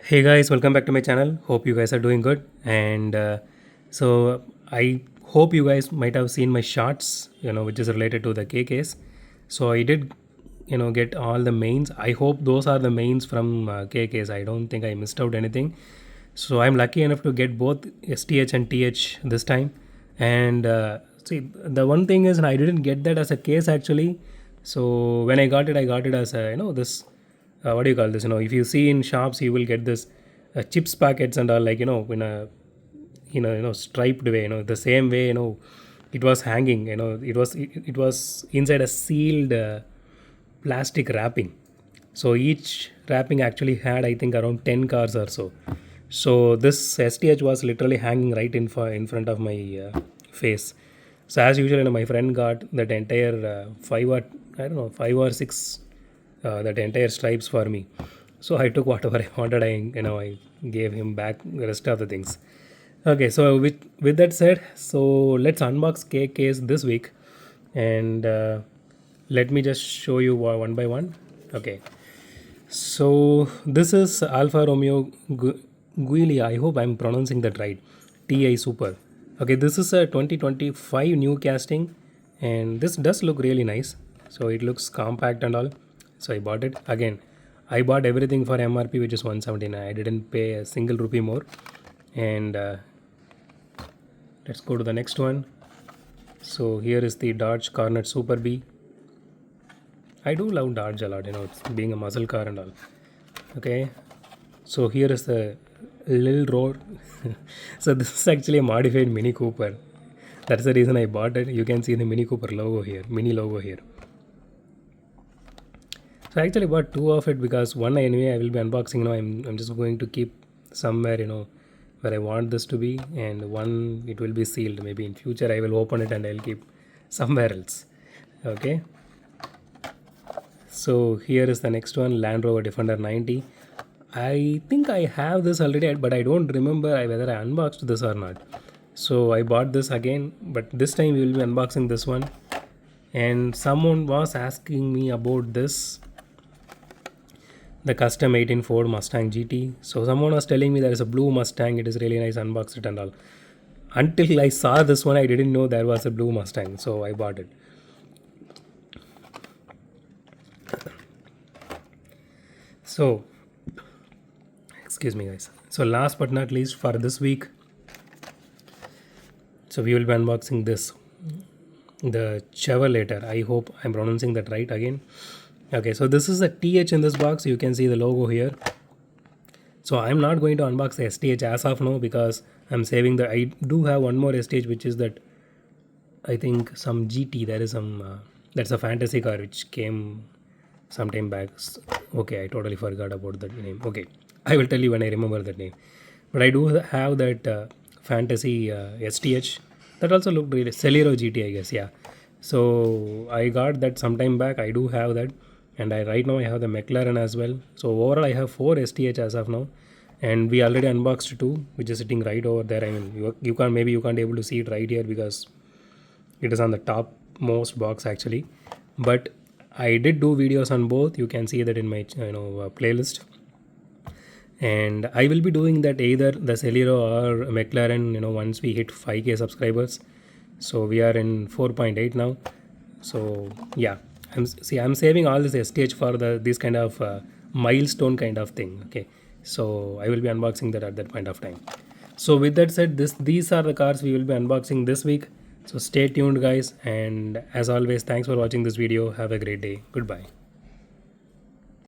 Hey guys, welcome back to my channel. Hope you guys are doing good. And so I hope you guys might have seen my shorts, which is related to the K case. So I did, get all the mains. I hope those are the mains from K case. I don't think I missed out anything. So I'm lucky enough to get both STH and TH this time. And see, the one thing is, I didn't get that as a case actually. So when I got it as a, this what do you call this, if you see in shops you will get this chips packets and all, like, in a striped way, the same way, it was hanging, it was inside a sealed plastic wrapping. So each wrapping actually had, I think, around 10 cars or so. So this STH was literally hanging right in front of my face. So as usual, my friend got that entire five or six that entire stripes for me. So I took whatever I wanted. I gave him back the rest of the things. Okay, so with that said, so let's unbox K case this week, and let me just show you one by one. Okay, so this is Alfa Romeo Giulia. I hope I'm pronouncing that right. TI Super. Okay, this is a 2025 new casting, and this does look really nice. So it looks compact and all. So I bought it again. I bought everything for MRP, which is 179. I didn't pay a single rupee more. And let's go to the next one. So here is the Dodge Cornet Super B. I do love Dodge a lot, it's being a muscle car and all. Okay, so here is the Lil Road. So this is actually a modified Mini Cooper. That's the reason I bought it. You can see the Mini Cooper logo here, Mini logo here. So I actually bought two of it because one anyway I will be unboxing. I'm just going to keep somewhere, where I want this to be, and one it will be sealed. Maybe in future I will open it and I'll keep somewhere else. Okay. So here is the next one, Land Rover Defender 90. I think I have this already, but I don't remember whether I unboxed this or not. So I bought this again, but this time we will be unboxing this one. And someone was asking me about this, the custom 18 Ford Mustang GT. So someone was telling me there is a blue Mustang. It is really nice, unbox it and all. Until I saw this one, I didn't know there was a blue Mustang. So I bought it. So, excuse me guys. So last but not least for this week, so we will be unboxing this, the Chevrolet. I hope I'm pronouncing that right again. Okay, so this is a TH in this box. You can see the logo here. So I'm not going to unbox the STH as of now because I'm saving I do have one more STH, which is that, I think, some GT. There is some, that's a fantasy car which came some time back. Okay, I totally forgot about that name. Okay, I will tell you when I remember that name. But I do have that fantasy STH. That also looked really, Celero GT, I guess, yeah. So I got that some time back. I do have that. And right now I have the McLaren as well. So overall I have 4 STH as of now, and we already unboxed 2, which is sitting right over there. I mean, you can't able to see it right here because it is on the top most box actually. But I did do videos on both. You can see that in my playlist. And I will be doing that either the Celero or McLaren, once we hit 5k subscribers. So we are in 4.8 now. So yeah, I'm saving all this STH for this kind of milestone kind of thing. Okay, so I will be unboxing that at that point of time. So with that said, these are the cars we will be unboxing this week. So stay tuned guys, and as always, thanks for watching this video. Have a great day. Goodbye.